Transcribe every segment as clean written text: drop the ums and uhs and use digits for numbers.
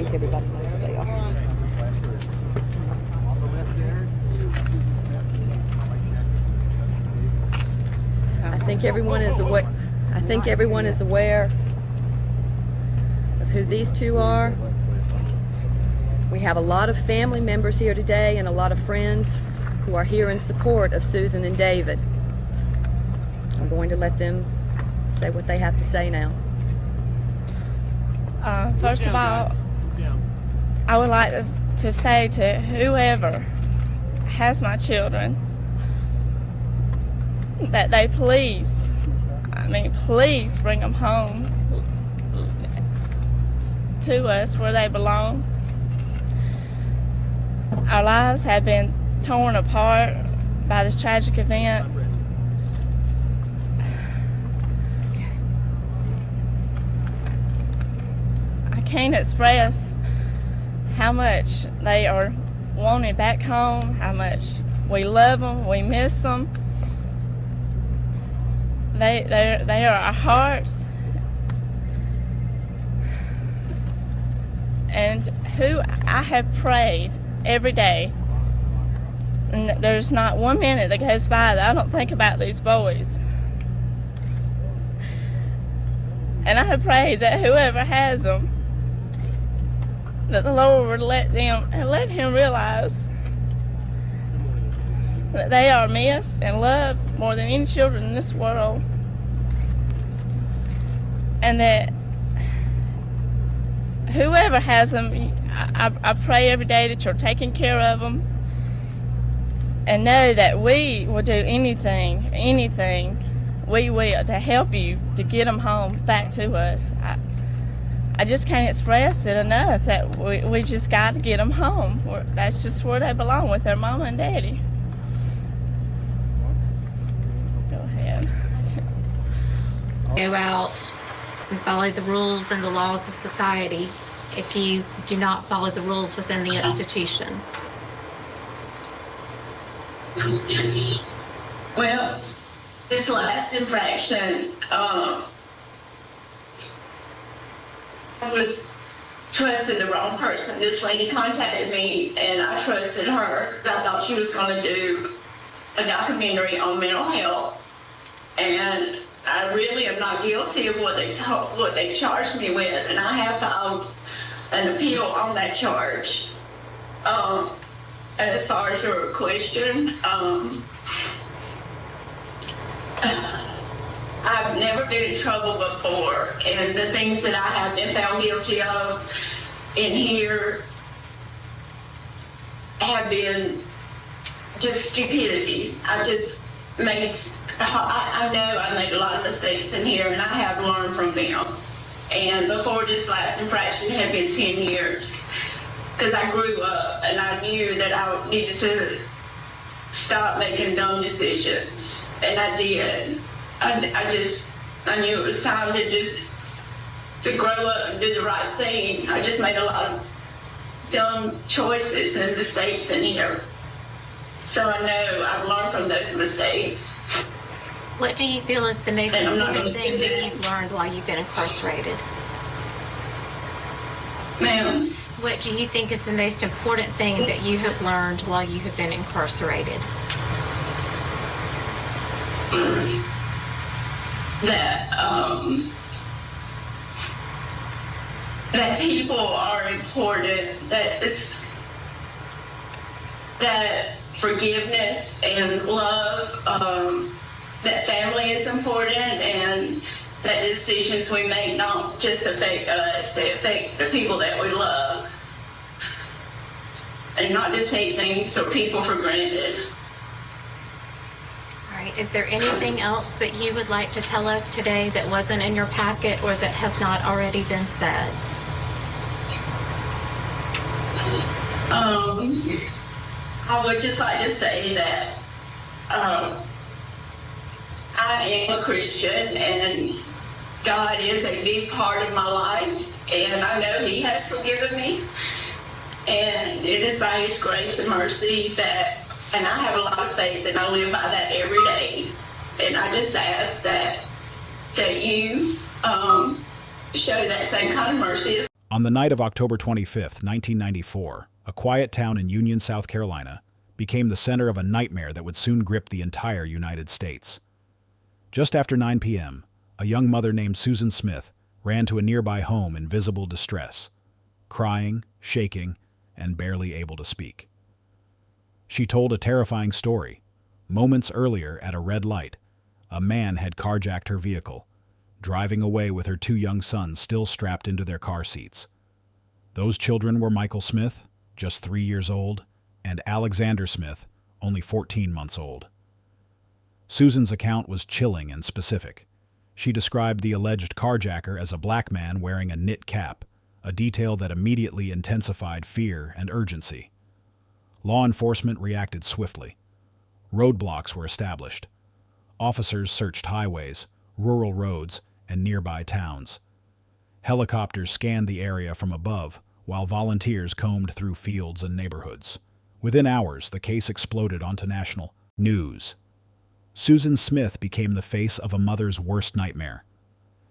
think everybody knows what they are. I think everyone is aware of who these two are. We have a lot of family members here today and a lot of friends who are here in support of Susan and David. I'm going to let them say what they have to say now. First of all, I would like to say to whoever has my children that they please bring them home to us where they belong. Our lives have been torn apart by this tragic event. I can't express how much they are wanted back home, how much we love them, we miss them. They are our hearts. And who I have prayed every day, and there's not 1 minute that goes by that I don't think about these boys. And I have prayed that whoever has them, that the Lord would let him realize that they are missed and loved more than any children in this world. And that whoever has them, I pray every day that you're taking care of them, and know that we will do anything we will to help you to get them home back to us. I just can't express it enough that we just got to get them home. That's just where they belong, with their mama and daddy. Go ahead. Go out and follow the rules and the laws of society if you do not follow the rules within the institution? Well, this last infraction, I was trusted the wrong person. This lady contacted me and I trusted her. I thought she was going to do a documentary on mental health, and I really am not guilty of what they charged me with, and I have filed an appeal on that charge. And as far as your question, I've never been in trouble before, and the things that I have been found guilty of in here have been just stupidity. I know I made a lot of mistakes in here, and I have learned from them. And before this last infraction, it had been 10 years, because I grew up and I knew that I needed to stop making dumb decisions, and I did. I knew it was time to grow up and do the right thing. I just made a lot of dumb choices and mistakes in here. So I know I've learned from those mistakes. What do you feel is the most important thing that you've learned while you've been incarcerated? Ma'am? What do you think is the most important thing that you have learned while you have been incarcerated? That people are important, that forgiveness and love, that family is important, and that decisions we make don't just affect us, they affect the people that we love. And not to take things or people for granted. All right, is there anything else that you would like to tell us today that wasn't in your packet or that has not already been said? I would just like to say that I am a Christian, and God is a big part of my life, and I know He has forgiven me, and it is by His grace and mercy that, and I have a lot of faith, and I live by that every day. And I just ask that you show that same kind of mercy. On the night of October 25, 1994, a quiet town in Union, South Carolina, became the center of a nightmare that would soon grip the entire United States. Just after 9 p.m., a young mother named Susan Smith ran to a nearby home in visible distress, crying, shaking, and barely able to speak. She told a terrifying story. Moments earlier, at a red light, a man had carjacked her vehicle, driving away with her 2 young sons still strapped into their car seats. Those children were Michael Smith, just 3 years old, and Alexander Smith, only 14 months old. Susan's account was chilling and specific. She described the alleged carjacker as a black man wearing a knit cap, a detail that immediately intensified fear and urgency. Law enforcement reacted swiftly. Roadblocks were established. Officers searched highways, rural roads, and nearby towns. Helicopters scanned the area from above, while volunteers combed through fields and neighborhoods. Within hours, the case exploded onto national news. Susan Smith became the face of a mother's worst nightmare.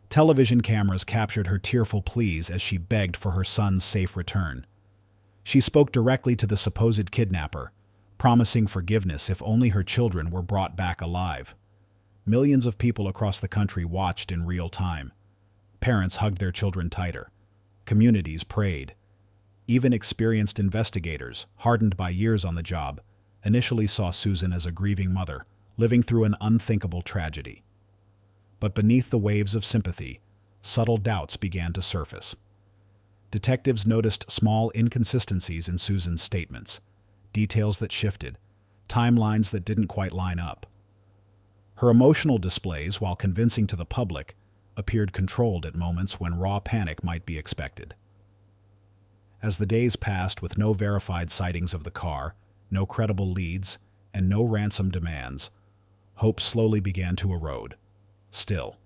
Television cameras captured her tearful pleas as she begged for her son's safe return. She spoke directly to the supposed kidnapper, promising forgiveness if only her children were brought back alive. Millions of people across the country watched in real time. Parents hugged their children tighter. Communities prayed. Even experienced investigators, hardened by years on the job, initially saw Susan as a grieving mother, living through an unthinkable tragedy. But beneath the waves of sympathy, subtle doubts began to surface. Detectives noticed small inconsistencies in Susan's statements, details that shifted, timelines that didn't quite line up. Her emotional displays, while convincing to the public, appeared controlled at moments when raw panic might be expected. As the days passed with no verified sightings of the car, no credible leads, and no ransom demands, hope slowly began to erode. Still,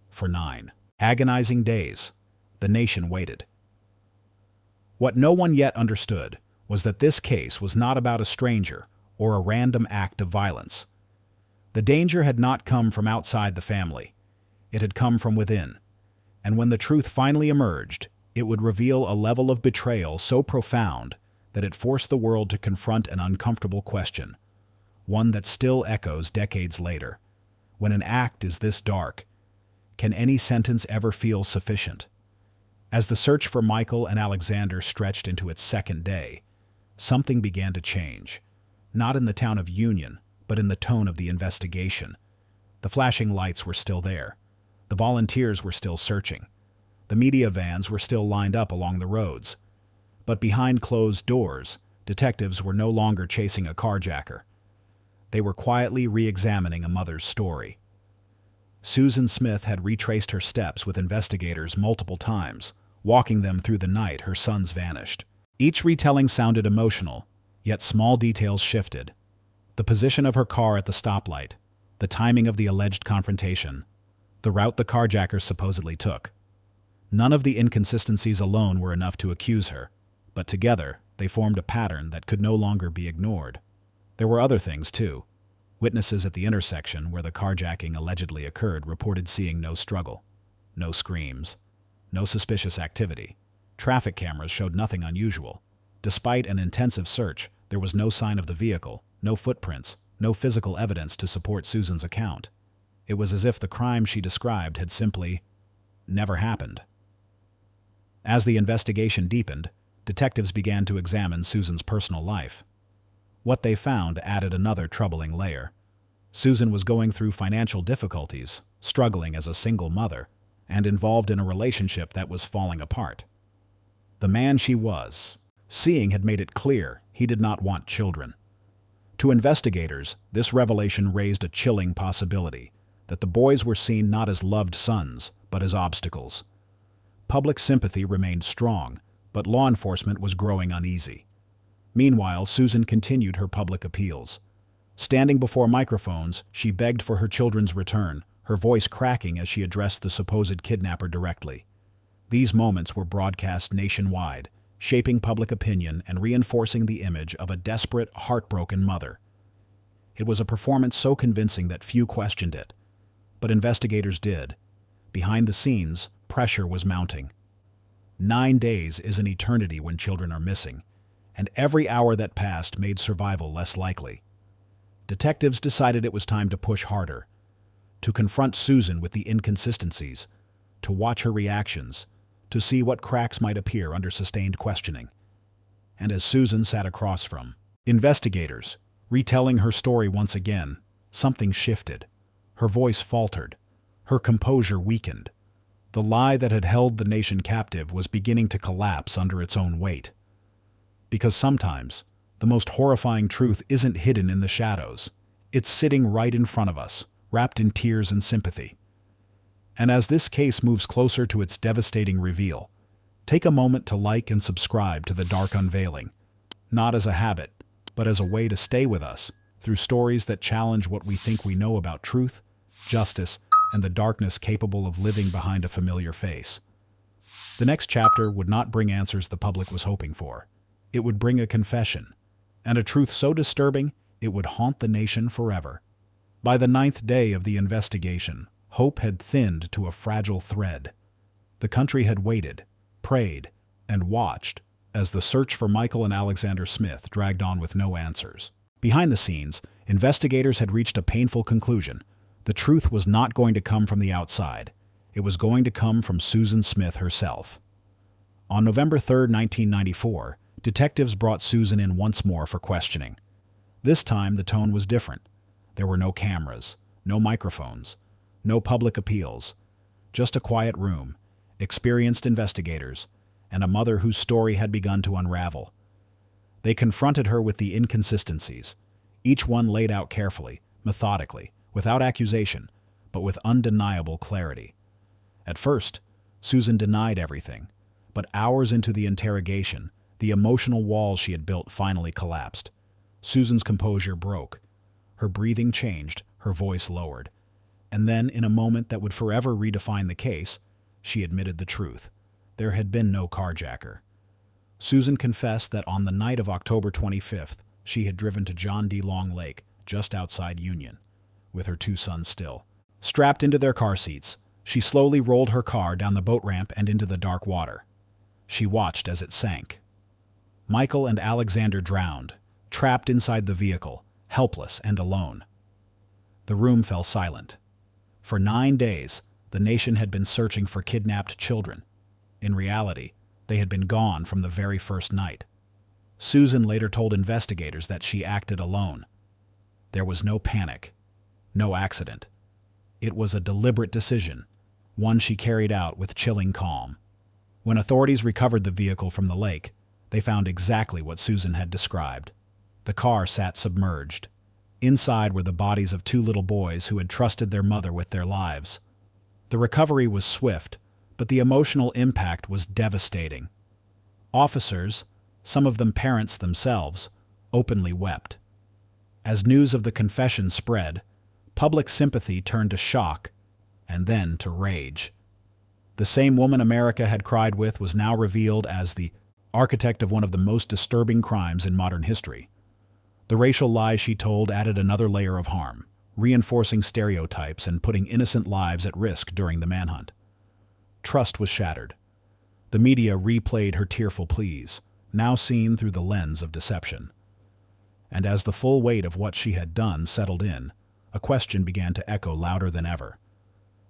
for 9 agonizing days, the nation waited. What no one yet understood was that this case was not about a stranger or a random act of violence. The danger had not come from outside the family. It had come from within. And when the truth finally emerged, it would reveal a level of betrayal so profound that it forced the world to confront an uncomfortable question, one that still echoes decades later. When an act is this dark, can any sentence ever feel sufficient? As the search for Michael and Alexander stretched into its second day, something began to change, not in the town of Union, but in the tone of the investigation. The flashing lights were still there. The volunteers were still searching. The media vans were still lined up along the roads. But behind closed doors, detectives were no longer chasing a carjacker. They were quietly re-examining a mother's story. Susan Smith had retraced her steps with investigators multiple times, walking them through the night her sons vanished. Each retelling sounded emotional, yet small details shifted. The position of her car at the stoplight, the timing of the alleged confrontation, the route the carjacker supposedly took. None of the inconsistencies alone were enough to accuse her, but together they formed a pattern that could no longer be ignored. There were other things, too. Witnesses at the intersection where the carjacking allegedly occurred reported seeing no struggle, no screams, no suspicious activity. Traffic cameras showed nothing unusual. Despite an intensive search, there was no sign of the vehicle, no footprints, no physical evidence to support Susan's account. It was as if the crime she described had simply never happened. As the investigation deepened, detectives began to examine Susan's personal life. What they found added another troubling layer. Susan was going through financial difficulties, struggling as a single mother, and involved in a relationship that was falling apart. The man she was seeing had made it clear he did not want children. To investigators, this revelation raised a chilling possibility that the boys were seen not as loved sons, but as obstacles. Public sympathy remained strong, but law enforcement was growing uneasy. Meanwhile, Susan continued her public appeals. Standing before microphones, she begged for her children's return, her voice cracking as she addressed the supposed kidnapper directly. These moments were broadcast nationwide, shaping public opinion and reinforcing the image of a desperate, heartbroken mother. It was a performance so convincing that few questioned it. But investigators did. Behind the scenes, pressure was mounting. 9 days is an eternity when children are missing, and every hour that passed made survival less likely. Detectives decided it was time to push harder, to confront Susan with the inconsistencies, to watch her reactions, to see what cracks might appear under sustained questioning. And as Susan sat across from investigators, retelling her story once again, something shifted. Her voice faltered. Her composure weakened. The lie that had held the nation captive was beginning to collapse under its own weight. Because sometimes, the most horrifying truth isn't hidden in the shadows. It's sitting right in front of us, wrapped in tears and sympathy. And as this case moves closer to its devastating reveal, take a moment to like and subscribe to the Dark Unveiling, not as a habit, but as a way to stay with us through stories that challenge what we think we know about truth, justice, and the darkness capable of living behind a familiar face. The next chapter would not bring answers the public was hoping for. It would bring a confession, and a truth so disturbing it would haunt the nation forever. By the 9th day of the investigation, hope had thinned to a fragile thread. The country had waited, prayed, and watched as the search for Michael and Alexander Smith dragged on with no answers. Behind the scenes, investigators had reached a painful conclusion. The truth was not going to come from the outside. It was going to come from Susan Smith herself. On November 3, 1994, detectives brought Susan in once more for questioning. This time, the tone was different. There were no cameras, no microphones, no public appeals, just a quiet room, experienced investigators, and a mother whose story had begun to unravel. They confronted her with the inconsistencies, each one laid out carefully, methodically, without accusation, but with undeniable clarity. At first, Susan denied everything, but hours into the interrogation, the emotional wall she had built finally collapsed. Susan's composure broke. Her breathing changed, her voice lowered. And then, in a moment that would forever redefine the case, she admitted the truth. There had been no carjacker. Susan confessed that on the night of October 25th, she had driven to John D. Long Lake, just outside Union, with her 2 sons still. Strapped into their car seats, she slowly rolled her car down the boat ramp and into the dark water. She watched as it sank. Michael and Alexander drowned, trapped inside the vehicle, helpless and alone. The room fell silent. For 9 days, the nation had been searching for kidnapped children. In reality, they had been gone from the very first night. Susan later told investigators that she acted alone. There was no panic, no accident. It was a deliberate decision, one she carried out with chilling calm. When authorities recovered the vehicle from the lake, they found exactly what Susan had described. The car sat submerged. Inside were the bodies of 2 little boys who had trusted their mother with their lives. The recovery was swift, but the emotional impact was devastating. Officers, some of them parents themselves, openly wept. As news of the confession spread, public sympathy turned to shock, and then to rage. The same woman America had cried with was now revealed as the architect of one of the most disturbing crimes in modern history. The racial lies she told added another layer of harm, reinforcing stereotypes and putting innocent lives at risk during the manhunt. Trust was shattered. The media replayed her tearful pleas, now seen through the lens of deception. And as the full weight of what she had done settled in, a question began to echo louder than ever.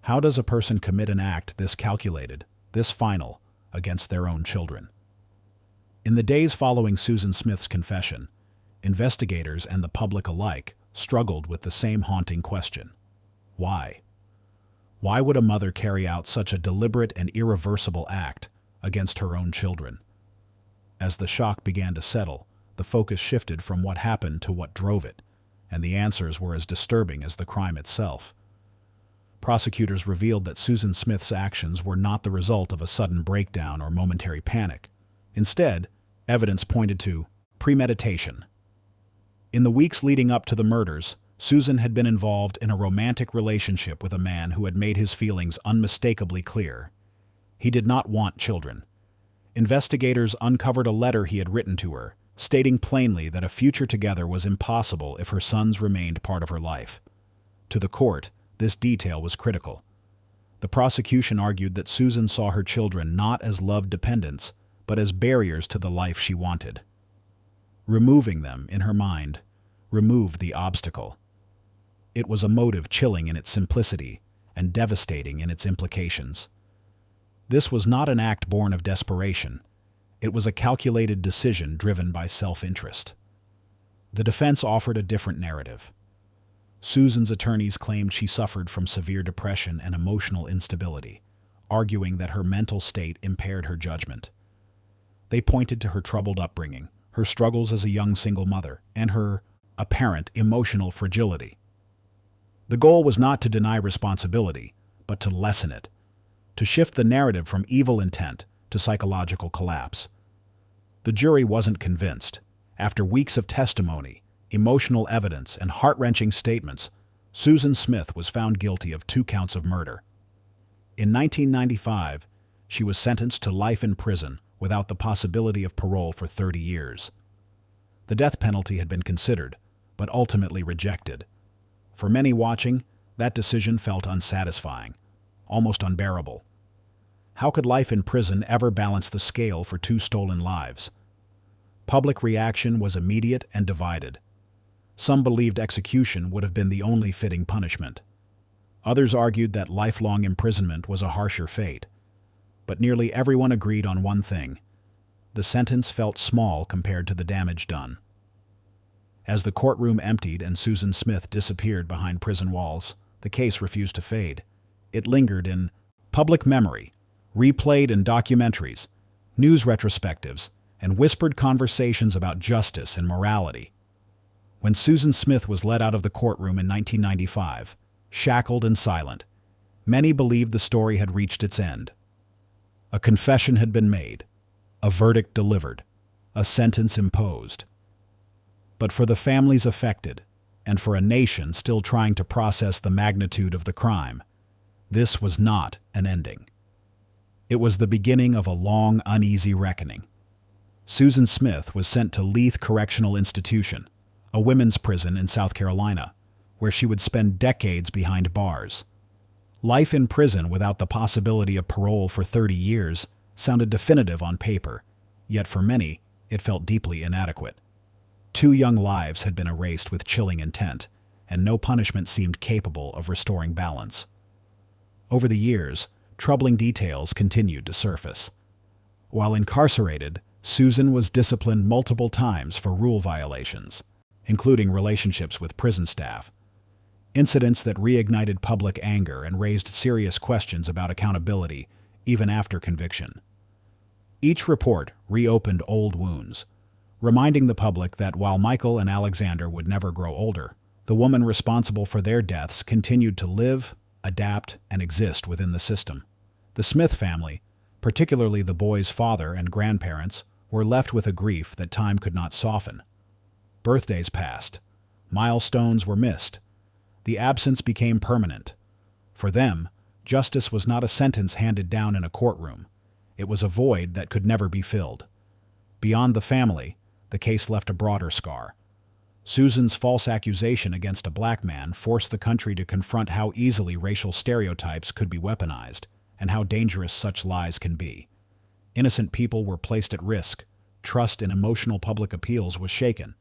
How does a person commit an act this calculated, this final, against their own children? In the days following Susan Smith's confession, investigators and the public alike struggled with the same haunting question. Why? Why would a mother carry out such a deliberate and irreversible act against her own children? As the shock began to settle, the focus shifted from what happened to what drove it, and the answers were as disturbing as the crime itself. Prosecutors revealed that Susan Smith's actions were not the result of a sudden breakdown or momentary panic. Instead, evidence pointed to premeditation. In the weeks leading up to the murders, Susan had been involved in a romantic relationship with a man who had made his feelings unmistakably clear. He did not want children. Investigators uncovered a letter he had written to her, stating plainly that a future together was impossible if her sons remained part of her life. To the court, this detail was critical. The prosecution argued that Susan saw her children not as love dependents, but as barriers to the life she wanted. Removing them, in her mind, removed the obstacle. It was a motive chilling in its simplicity and devastating in its implications. This was not an act born of desperation. It was a calculated decision driven by self-interest. The defense offered a different narrative. Susan's attorneys claimed she suffered from severe depression and emotional instability, arguing that her mental state impaired her judgment. They pointed to her troubled upbringing, her struggles as a young single mother, and her apparent emotional fragility. The goal was not to deny responsibility, but to lessen it, to shift the narrative from evil intent to psychological collapse. The jury wasn't convinced. After weeks of testimony, emotional evidence, and heart-wrenching statements, Susan Smith was found guilty of 2 counts of murder. In 1995, she was sentenced to life in prison without the possibility of parole for 30 years. The death penalty had been considered, but ultimately rejected. For many watching, that decision felt unsatisfying, almost unbearable. How could life in prison ever balance the scale for 2 stolen lives? Public reaction was immediate and divided. Some believed execution would have been the only fitting punishment. Others argued that lifelong imprisonment was a harsher fate. But nearly everyone agreed on one thing: the sentence felt small compared to the damage done. As the courtroom emptied and Susan Smith disappeared behind prison walls, the case refused to fade. It lingered in public memory, replayed in documentaries, news retrospectives, and whispered conversations about justice and morality. When Susan Smith was led out of the courtroom in 1995, shackled and silent, many believed the story had reached its end. A confession had been made, a verdict delivered, a sentence imposed. But for the families affected, and for a nation still trying to process the magnitude of the crime, this was not an ending. It was the beginning of a long, uneasy reckoning. Susan Smith was sent to Leith Correctional Institution, a women's prison in South Carolina, where she would spend decades behind bars. Life in prison without the possibility of parole for 30 years sounded definitive on paper, yet for many, it felt deeply inadequate. 2 young lives had been erased with chilling intent, and no punishment seemed capable of restoring balance. Over the years, troubling details continued to surface. While incarcerated, Susan was disciplined multiple times for rule violations, including relationships with prison staff, incidents that reignited public anger and raised serious questions about accountability even after conviction. Each report reopened old wounds, reminding the public that while Michael and Alexander would never grow older, the woman responsible for their deaths continued to live, adapt, and exist within the system. The Smith family, particularly the boys' father and grandparents, were left with a grief that time could not soften. Birthdays passed. Milestones were missed. The absence became permanent. For them, justice was not a sentence handed down in a courtroom. It was a void that could never be filled. Beyond the family, the case left a broader scar. Susan's false accusation against a black man forced the country to confront how easily racial stereotypes could be weaponized, and how dangerous such lies can be. Innocent people were placed at risk. Trust in emotional public appeals was shaken.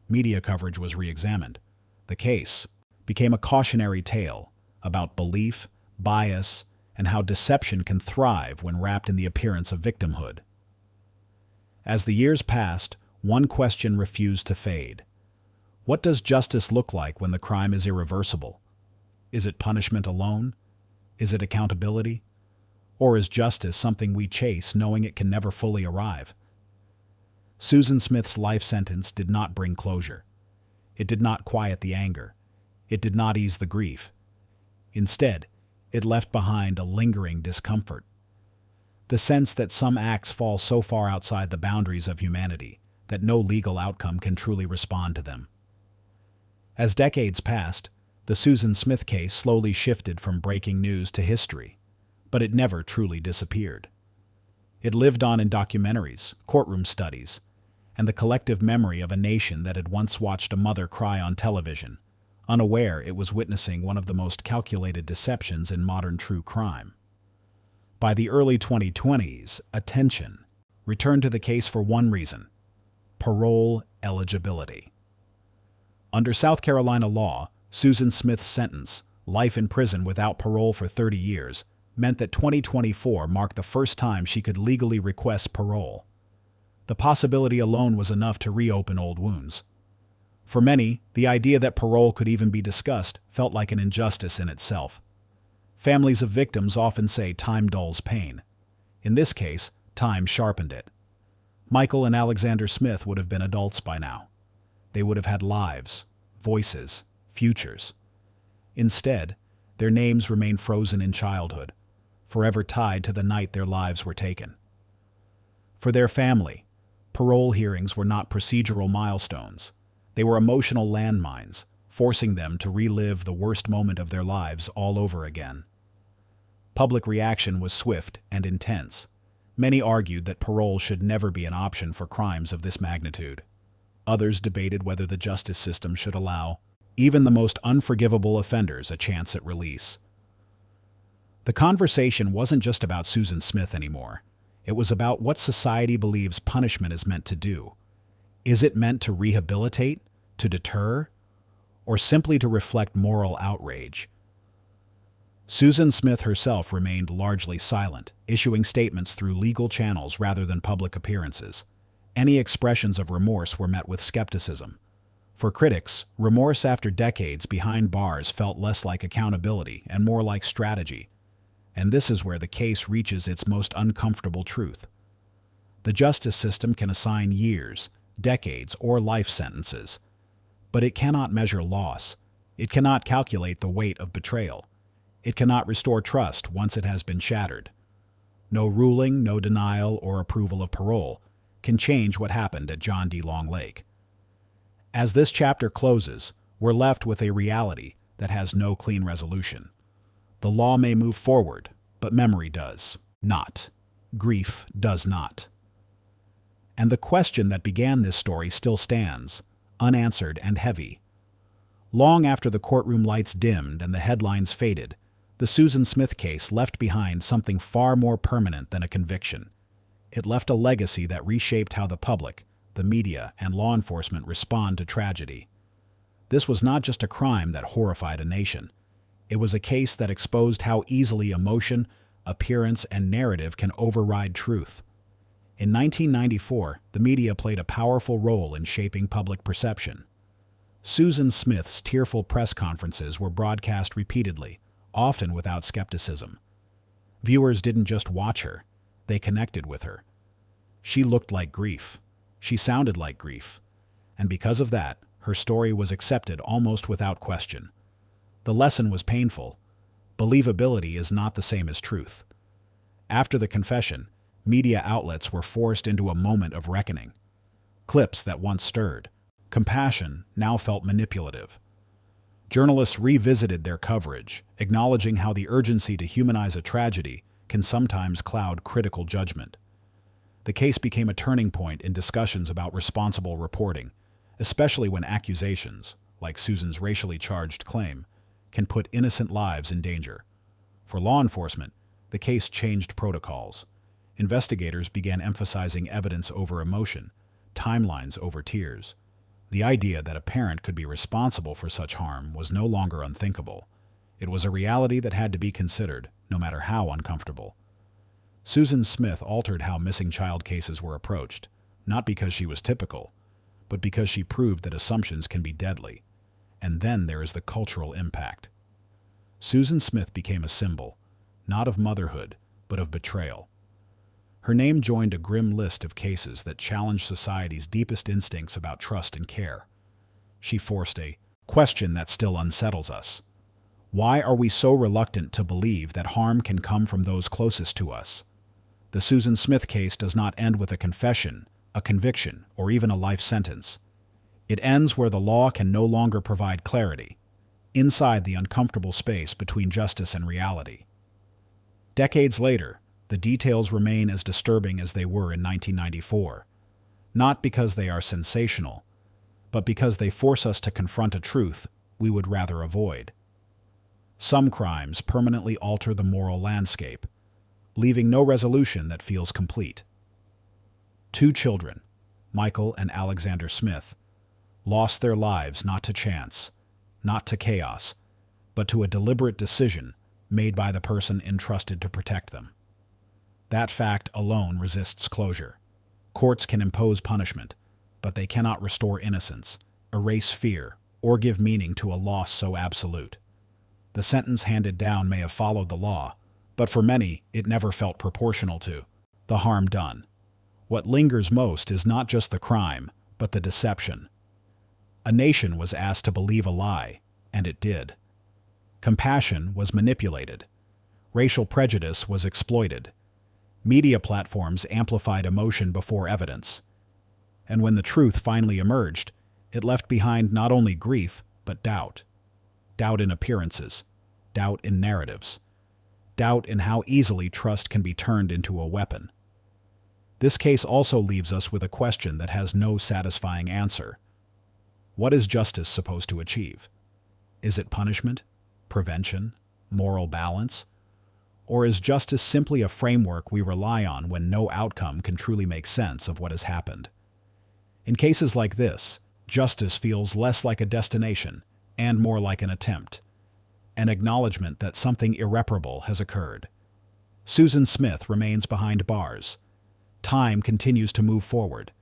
Media coverage was re-examined. The case became a cautionary tale about belief, bias, and how deception can thrive when wrapped in the appearance of victimhood. As the years passed, one question refused to fade. What does justice look like when the crime is irreversible? Is it punishment alone? Is it accountability? Or is justice something we chase knowing it can never fully arrive? Susan Smith's life sentence did not bring closure. It did not quiet the anger. It did not ease the grief. Instead, it left behind a lingering discomfort. The sense that some acts fall so far outside the boundaries of humanity that no legal outcome can truly respond to them. As decades passed, the Susan Smith case slowly shifted from breaking news to history, but it never truly disappeared. It lived on in documentaries, courtroom studies, and the collective memory of a nation that had once watched a mother cry on television, unaware it was witnessing one of the most calculated deceptions in modern true crime. By the early 2020s, attention returned to the case for one reason: parole eligibility. Under South Carolina law, Susan Smith's sentence, life in prison without parole for 30 years, meant that 2024 marked the first time she could legally request parole. The possibility alone was enough to reopen old wounds. For many, the idea that parole could even be discussed felt like an injustice in itself. Families of victims often say time dulls pain. In this case, time sharpened it. Michael and Alexander Smith would have been adults by now. They would have had lives, voices, futures. Instead, their names remain frozen in childhood, forever tied to the night their lives were taken. For their family, parole hearings were not procedural milestones. They were emotional landmines, forcing them to relive the worst moment of their lives all over again. Public reaction was swift and intense. Many argued that parole should never be an option for crimes of this magnitude. Others debated whether the justice system should allow even the most unforgivable offenders a chance at release. The conversation wasn't just about Susan Smith anymore. It was about what society believes punishment is meant to do. Is it meant to rehabilitate, to deter, or simply to reflect moral outrage? Susan Smith herself remained largely silent, issuing statements through legal channels rather than public appearances. Any expressions of remorse were met with skepticism. For critics, remorse after decades behind bars felt less like accountability and more like strategy. And this is where the case reaches its most uncomfortable truth. The justice system can assign years, decades, or life sentences, but it cannot measure loss. It cannot calculate the weight of betrayal. It cannot restore trust once it has been shattered. No ruling, no denial, or approval of parole can change what happened at John D. Long Lake. As this chapter closes, we're left with a reality that has no clean resolution. The law may move forward, but memory does not. Grief does not. And the question that began this story still stands, unanswered and heavy. Long after the courtroom lights dimmed and the headlines faded, the Susan Smith case left behind something far more permanent than a conviction. It left a legacy that reshaped how the public, the media, and law enforcement respond to tragedy. This was not just a crime that horrified a nation. It was a case that exposed how easily emotion, appearance, and narrative can override truth. In 1994, the media played a powerful role in shaping public perception. Susan Smith's tearful press conferences were broadcast repeatedly, often without skepticism. Viewers didn't just watch her, they connected with her. She looked like grief. She sounded like grief. And because of that, her story was accepted almost without question. The lesson was painful. Believability is not the same as truth. After the confession, media outlets were forced into a moment of reckoning. Clips that once stirred compassion now felt manipulative. Journalists revisited their coverage, acknowledging how the urgency to humanize a tragedy can sometimes cloud critical judgment. The case became a turning point in discussions about responsible reporting, especially when accusations, like Susan's racially charged claim, can put innocent lives in danger. For law enforcement, the case changed protocols. Investigators began emphasizing evidence over emotion, timelines over tears. The idea that a parent could be responsible for such harm was no longer unthinkable. It was a reality that had to be considered, no matter how uncomfortable. Susan Smith altered how missing child cases were approached, not because she was typical, but because she proved that assumptions can be deadly. And then there is the cultural impact. Susan Smith became a symbol, not of motherhood, but of betrayal. Her name joined a grim list of cases that challenged society's deepest instincts about trust and care. She forced a question that still unsettles us. Why are we so reluctant to believe that harm can come from those closest to us? The Susan Smith case does not end with a confession, a conviction, or even a life sentence. It ends where the law can no longer provide clarity, inside the uncomfortable space between justice and reality. Decades later, the details remain as disturbing as they were in 1994, not because they are sensational, but because they force us to confront a truth we would rather avoid. Some crimes permanently alter the moral landscape, leaving no resolution that feels complete. 2 children, Michael and Alexander Smith, lost their lives not to chance, not to chaos, but to a deliberate decision made by the person entrusted to protect them. That fact alone resists closure. Courts can impose punishment, but they cannot restore innocence, erase fear, or give meaning to a loss so absolute. The sentence handed down may have followed the law, but for many, it never felt proportional to the harm done. What lingers most is not just the crime, but the deception. A nation was asked to believe a lie, and it did. Compassion was manipulated. Racial prejudice was exploited. Media platforms amplified emotion before evidence. And when the truth finally emerged, it left behind not only grief, but doubt. Doubt in appearances, doubt in narratives, doubt in how easily trust can be turned into a weapon. This case also leaves us with a question that has no satisfying answer. What is justice supposed to achieve? Is it punishment, prevention, moral balance? Or is justice simply a framework we rely on when no outcome can truly make sense of what has happened? In cases like this, justice feels less like a destination and more like an attempt, an acknowledgement that something irreparable has occurred. Susan Smith remains behind bars. Time continues to move forward,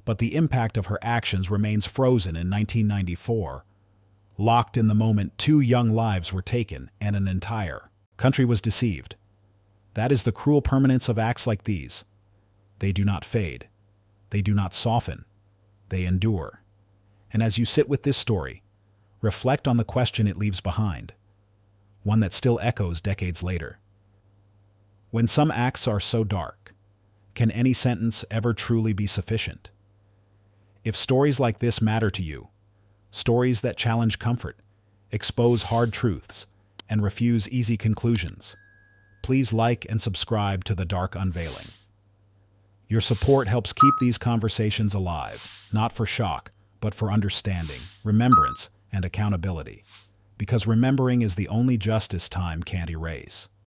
but the impact of her actions remains frozen in 1994. Locked in the moment 2 young lives were taken and an entire country was deceived. That is the cruel permanence of acts like these. They do not fade. They do not soften. They endure. And as you sit with this story, reflect on the question it leaves behind, one that still echoes decades later. When some acts are so dark, can any sentence ever truly be sufficient? If stories like this matter to you, stories that challenge comfort, expose hard truths, and refuse easy conclusions, please like and subscribe to the Dark Unveiling. Your support helps keep these conversations alive, not for shock, but for understanding, remembrance, and accountability. Because remembering is the only justice time can't erase.